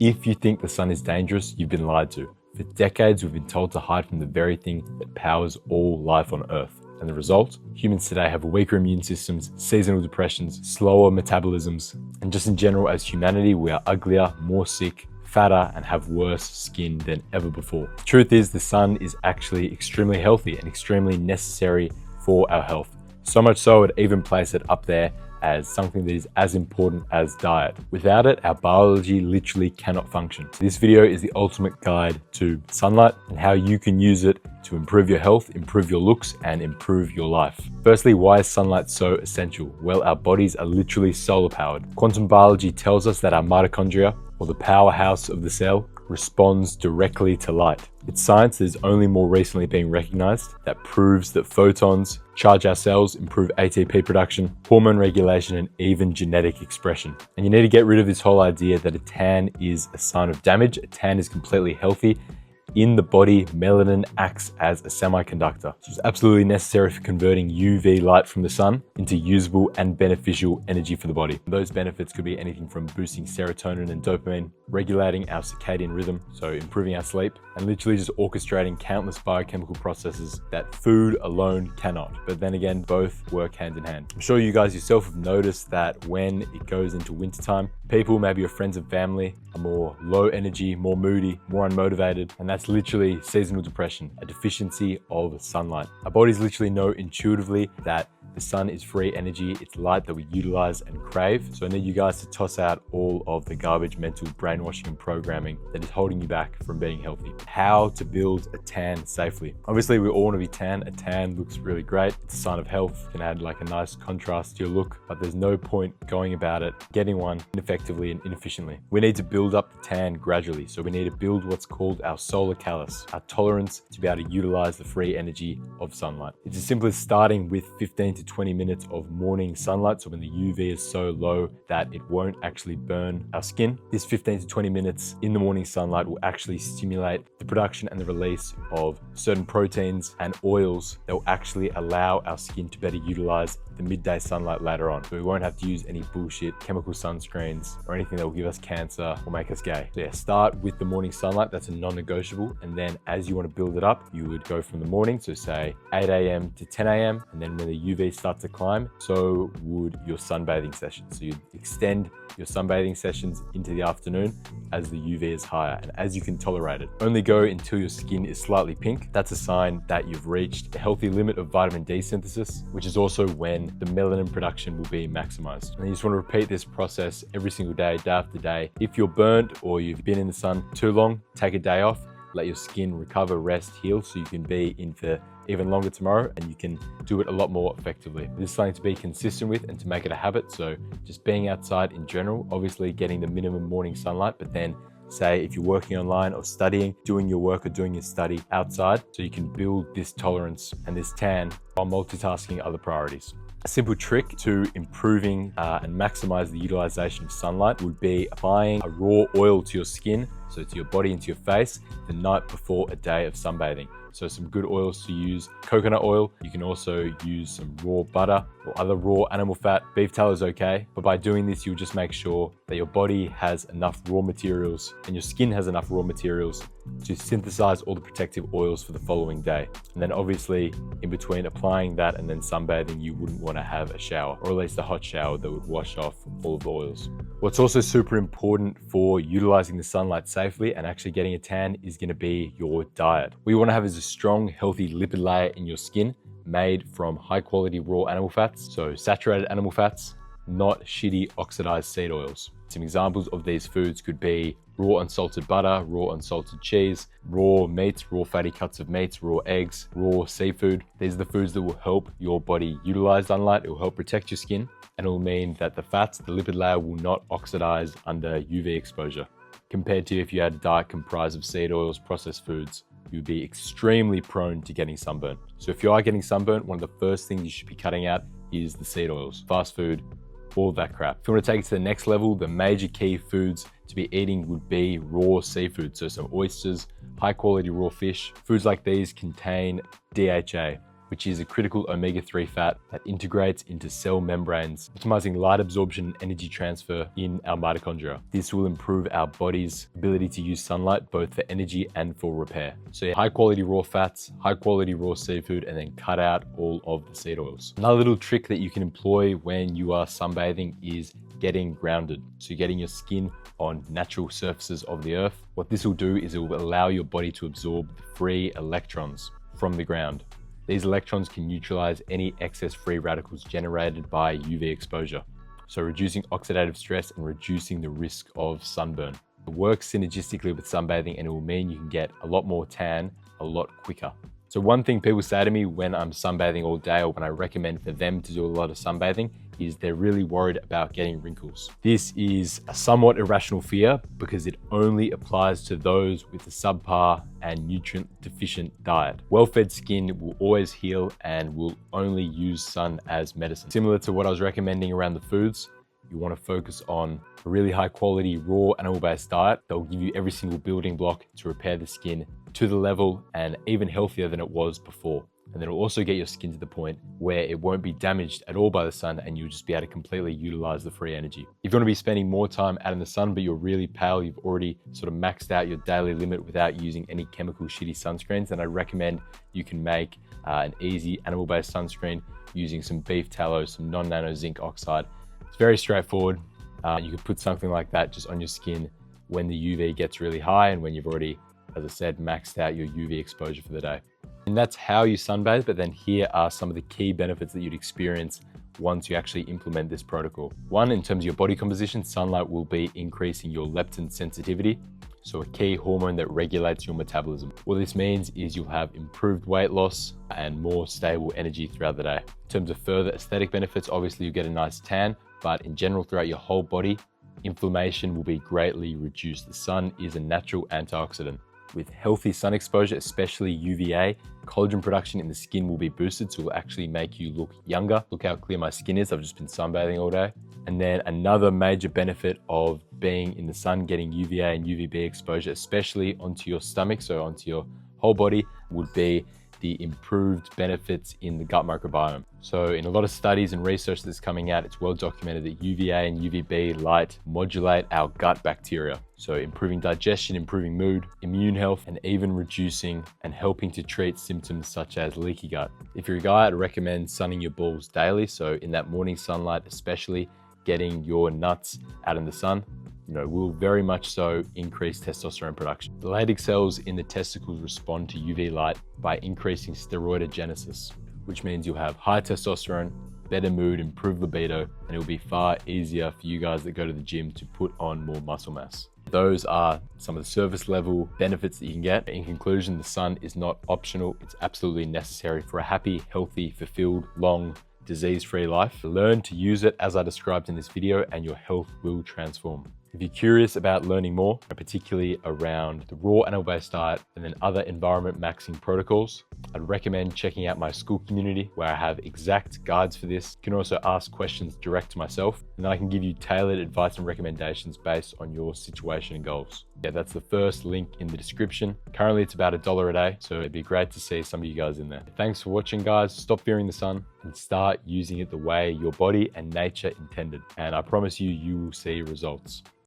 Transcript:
If you think the sun is dangerous, you've been lied to. For decades, we've been told to hide from the very thing that powers all life on Earth. And the result? Humans today have weaker immune systems, seasonal depressions, slower metabolisms, and just in general as humanity, we are uglier, more sick, fatter, and have worse skin than ever before. The truth is, the sun is actually extremely healthy and extremely necessary for our health. So much so, I'd even place it up there as something that is as important as diet. Without it, our biology literally cannot function. This video is the ultimate guide to sunlight and how you can use it to improve your health, improve your looks, and improve your life. Firstly, why is sunlight so essential? Well, our bodies are literally solar powered. Quantum biology tells us that our mitochondria, or the powerhouse of the cell, responds directly to light. It's science that is only more recently being recognized that proves that photons charge our cells, improve ATP production, hormone regulation, and even genetic expression. And you need to get rid of this whole idea that a tan is a sign of damage. A tan is completely healthy. In the body, melanin acts as a semiconductor. So it's absolutely necessary for converting UV light from the sun into usable and beneficial energy for the body. Those benefits could be anything from boosting serotonin and dopamine, regulating our circadian rhythm, so improving our sleep, and literally just orchestrating countless biochemical processes that food alone cannot. But then again, both work hand in hand. I'm sure you guys yourself have noticed that when it goes into wintertime, people, maybe your friends and family, are more low energy, more moody, more unmotivated, and that's literally seasonal depression, a deficiency of sunlight. Our bodies literally know intuitively that the sun is free energy, it's light that we utilize and crave. So I need you guys to toss out all of the garbage mental brainwashing and programming that is holding you back from being healthy. How to build a tan safely. Obviously, we all want to be tan. A tan looks really great. It's a sign of health. It can add like a nice contrast to your look, but there's no point going about it, getting one ineffectively and inefficiently. We need to build up the tan gradually. So we need to build what's called our solar callus, our tolerance to be able to utilize the free energy of sunlight. It's as simple as starting with 15 to 20 minutes of morning sunlight. So when the UV is so low that it won't actually burn our skin, this 15 to 20 minutes in the morning sunlight will actually stimulate the production and the release of certain proteins and oils that will actually allow our skin to better utilize the midday sunlight later on. So we won't have to use any bullshit chemical sunscreens or anything that will give us cancer or make us gay. So yeah, start with the morning sunlight. That's a non-negotiable. And then as you want to build it up, you would go from the morning. So say 8 a.m. to 10 a.m. And then when the UV starts to climb, so would your sunbathing sessions. So you'd extend your sunbathing sessions into the afternoon as the UV is higher and as you can tolerate it. Only go until your skin is slightly pink. That's a sign that you've reached a healthy limit of vitamin D synthesis, which is also when the melanin production will be maximized. And you just want to repeat this process every single day, day after day. If you're burnt or you've been in the sun too long, take a day off, let your skin recover, rest, heal, so you can be in for even longer tomorrow and you can do it a lot more effectively. This is something to be consistent with and to make it a habit. So just being outside in general, obviously getting the minimum morning sunlight, but then say if you're working online or studying, doing your work or doing your study outside, so you can build this tolerance and this tan while multitasking other priorities. A simple trick to improving and maximize the utilization of sunlight would be applying a raw oil to your skin, so to your body and to your face, the night before a day of sunbathing. So some good oils to use, coconut oil. You can also use some raw butter or other raw animal fat. Beef tallow is okay, but by doing this, you'll just make sure that your body has enough raw materials and your skin has enough raw materials to synthesize all the protective oils for the following day. And then obviously in between applying that and then sunbathing, you wouldn't want to have a shower, or at least a hot shower that would wash off all of the oils. What's also super important for utilizing the sunlight safely and actually getting a tan is going to be your diet. What you want to have is a strong, healthy lipid layer in your skin made from high quality raw animal fats. So saturated animal fats, not shitty oxidized seed oils. Some examples of these foods could be raw unsalted butter, raw unsalted cheese, raw meats, raw fatty cuts of meats, raw eggs, raw seafood. These are the foods that will help your body utilize sunlight. It will help protect your skin and it will mean that the fats, the lipid layer will not oxidize under UV exposure. Compared to if you had a diet comprised of seed oils, processed foods, you'd be extremely prone to getting sunburn. So if you are getting sunburn, one of the first things you should be cutting out is the seed oils, fast food, all of that crap. If you want to take it to the next level, the major key foods to be eating would be raw seafood. So some oysters, high quality raw fish. Foods like these contain DHA. which is a critical omega-3 fat that integrates into cell membranes, optimizing light absorption and energy transfer in our mitochondria. This will improve our body's ability to use sunlight both for energy and for repair. So high quality raw fats, high quality raw seafood, and then cut out all of the seed oils. Another little trick that you can employ when you are sunbathing is getting grounded. So getting your skin on natural surfaces of the earth. What this will do is it will allow your body to absorb the free electrons from the ground. These electrons can neutralize any excess free radicals generated by UV exposure, so reducing oxidative stress and reducing the risk of sunburn. It works synergistically with sunbathing, and it will mean you can get a lot more tan a lot quicker. So one thing people say to me when I'm sunbathing all day, or when I recommend for them to do a lot of sunbathing, is they're really worried about getting wrinkles. This is a somewhat irrational fear because it only applies to those with a subpar and nutrient deficient diet. Well-fed skin will always heal and will only use sun as medicine. Similar to what I was recommending around the foods, you want to focus on a really high quality raw animal-based diet that will give you every single building block to repair the skin to the level and even healthier than it was before. And then it'll also get your skin to the point where it won't be damaged at all by the sun, and you'll just be able to completely utilize the free energy. If you want to be spending more time out in the sun, but you're really pale, you've already sort of maxed out your daily limit without using any chemical shitty sunscreens, then I recommend you can make an easy animal-based sunscreen using some beef tallow, some non-nano zinc oxide. It's very straightforward. You could put something like that just on your skin when the UV gets really high and when you've already, as I said, maxed out your UV exposure for the day. And that's how you sunbathe, but then here are some of the key benefits that you'd experience once you actually implement this protocol. One, in terms of your body composition, sunlight will be increasing your leptin sensitivity, so a key hormone that regulates your metabolism. What this means is you'll have improved weight loss and more stable energy throughout the day. In terms of further aesthetic benefits, obviously you get a nice tan, but in general throughout your whole body, inflammation will be greatly reduced. The sun is a natural antioxidant. With healthy sun exposure, especially UVA, collagen production in the skin will be boosted, so it will actually make you look younger. Look how clear my skin is. I've just been sunbathing all day. And then another major benefit of being in the sun, getting UVA and UVB exposure, especially onto your stomach, so onto your whole body, would be the improved benefits in the gut microbiome. So in a lot of studies and research that's coming out, it's well documented that UVA and UVB light modulate our gut bacteria. So improving digestion, improving mood, immune health, and even reducing and helping to treat symptoms such as leaky gut. If you're a guy, I'd recommend sunning your balls daily. So in that morning sunlight, especially getting your nuts out in the sun, will very much so increase testosterone production. The Leydig cells in the testicles respond to UV light by increasing steroidogenesis, which means you'll have high testosterone, better mood, improved libido, and it'll be far easier for you guys that go to the gym to put on more muscle mass. Those are some of the surface level benefits that you can get. In conclusion, the sun is not optional. It's absolutely necessary for a happy, healthy, fulfilled, long, disease-free life. Learn to use it as I described in this video, and your health will transform. If you're curious about learning more, particularly around the raw animal-based diet and then other environment maxing protocols, I'd recommend checking out my Skool community where I have exact guides for this. You can also ask questions direct to myself, and then I can give you tailored advice and recommendations based on your situation and goals. Yeah, that's the first link in the description. Currently it's about $1 a day, so it'd be great to see some of you guys in there. Thanks for watching, guys. Stop fearing the sun and start using it the way your body and nature intended. And I promise you, you will see results.